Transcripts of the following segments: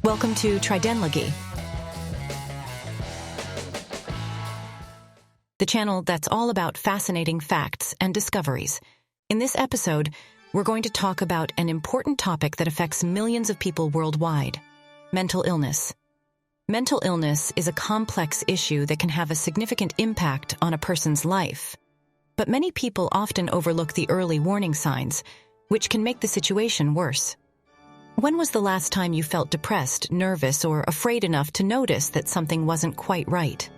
Welcome to Tridenlogy, the channel that's all about fascinating facts and discoveries. In this episode, we're going to talk about an important topic that affects millions of people worldwide: mental illness. Mental illness is a complex issue that can have a significant impact on a person's life. But many people often overlook the early warning signs, which can make the situation worse. When was the last time you felt depressed, nervous, or afraid enough to notice that something wasn't quite right?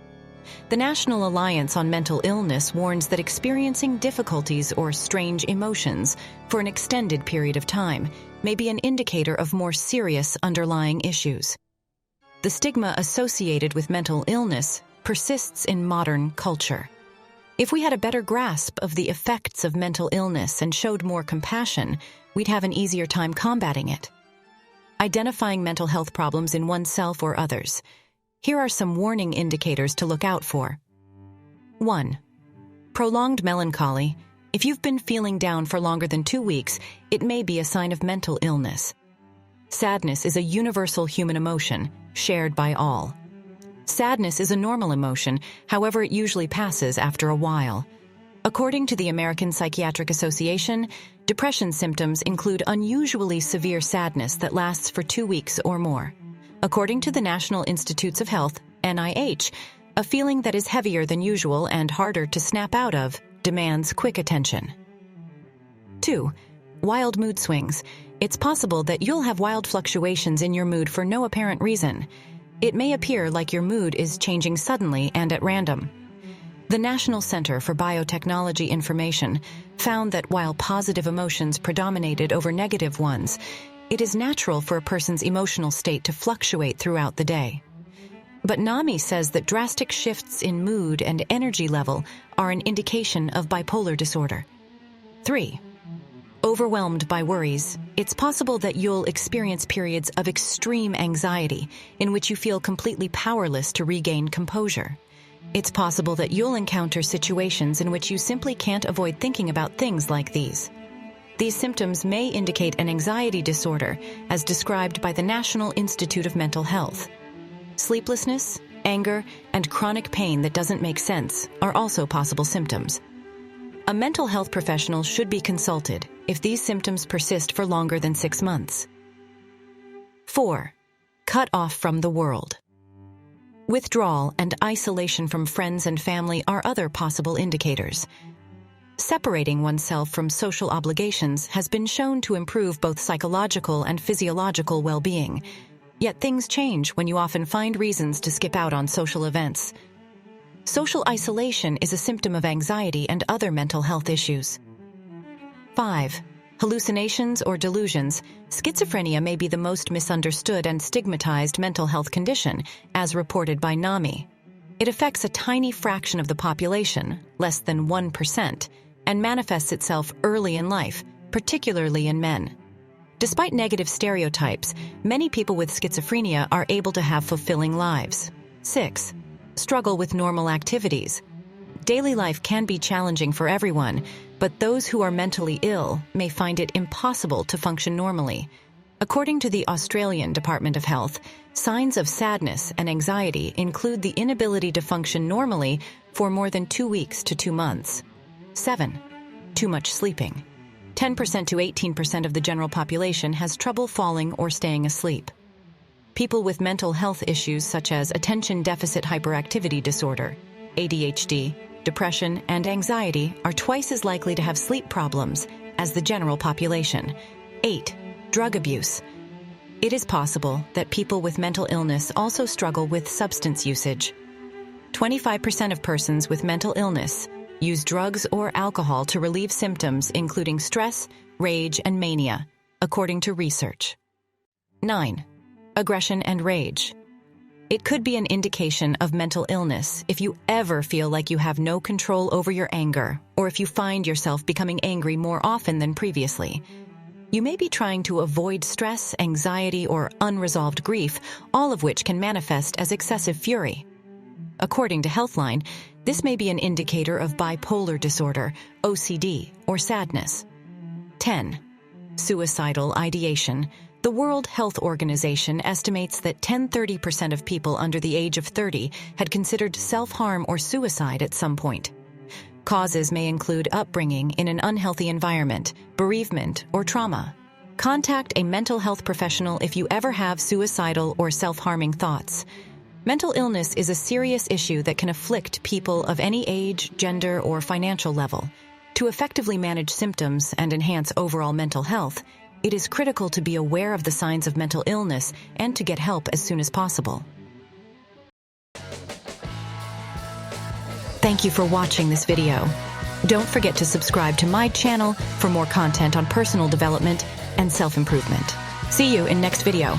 The National Alliance on Mental Illness warns that experiencing difficulties or strange emotions for an extended period of time may be an indicator of more serious underlying issues. The stigma associated with mental illness persists in modern culture. If we had a better grasp of the effects of mental illness and showed more compassion, we'd have an easier time combating it. Identifying mental health problems in oneself or others. Here are some warning indicators to look out for. 1. Prolonged melancholy. If you've been feeling down for longer than 2 weeks, it may be a sign of mental illness. Sadness is a universal human emotion, shared by all. Sadness is a normal emotion, however, it usually passes after a while. According to the American Psychiatric Association, depression symptoms include unusually severe sadness that lasts for 2 weeks or more. According to the National Institutes of Health, NIH, a feeling that is heavier than usual and harder to snap out of demands quick attention. 2. Wild mood swings. It's possible that you'll have wild fluctuations in your mood for no apparent reason. It may appear like your mood is changing suddenly and at random. The National Center for Biotechnology Information found that while positive emotions predominated over negative ones, it is natural for a person's emotional state to fluctuate throughout the day. But NAMI says that drastic shifts in mood and energy level are an indication of bipolar disorder. 3. Overwhelmed by worries. It's possible that you'll experience periods of extreme anxiety in which you feel completely powerless to regain composure. It's possible that you'll encounter situations in which you simply can't avoid thinking about things like these. These symptoms may indicate an anxiety disorder, as described by the National Institute of Mental Health. Sleeplessness, anger, and chronic pain that doesn't make sense are also possible symptoms. A mental health professional should be consulted if these symptoms persist for longer than 6 months. 4. Cut off from the world. Withdrawal and isolation from friends and family are other possible indicators. Separating oneself from social obligations has been shown to improve both psychological and physiological well-being. Yet things change when you often find reasons to skip out on social events. Social isolation is a symptom of anxiety and other mental health issues. 5. Hallucinations or delusions. Schizophrenia may be the most misunderstood and stigmatized mental health condition, as reported by NAMI. It affects a tiny fraction of the population, less than 1%, and manifests itself early in life, particularly in men. Despite negative stereotypes, many people with schizophrenia are able to have fulfilling lives. 6. Struggle with normal activities. Daily life can be challenging for everyone, but those who are mentally ill may find it impossible to function normally. According to the Australian Department of Health, signs of sadness and anxiety include the inability to function normally for more than 2 weeks to 2 months. 7. Too much sleeping. 10% to 18% of the general population has trouble falling or staying asleep. People with mental health issues such as attention deficit hyperactivity disorder, ADHD, depression, and anxiety are twice as likely to have sleep problems as the general population. 8. Drug abuse. It is possible that people with mental illness also struggle with substance usage. 25% of persons with mental illness use drugs or alcohol to relieve symptoms including stress, rage, and mania, according to research. 9. Aggression and rage. It could be an indication of mental illness if you ever feel like you have no control over your anger, or if you find yourself becoming angry more often than previously. You may be trying to avoid stress, anxiety, or unresolved grief, all of which can manifest as excessive fury. According to Healthline, this may be an indicator of bipolar disorder, OCD, or sadness. 10. Suicidal ideation. The World Health Organization estimates that 10–30% of people under the age of 30 had considered self-harm or suicide at some point. Causes may include upbringing in an unhealthy environment, bereavement, or trauma. Contact a mental health professional if you ever have suicidal or self-harming thoughts. Mental illness is a serious issue that can afflict people of any age, gender, or financial level. To effectively manage symptoms and enhance overall mental health, it is critical to be aware of the signs of mental illness and to get help as soon as possible. Thank you for watching this video. Don't forget to subscribe to my channel for more content on personal development and self-improvement. See you in next video.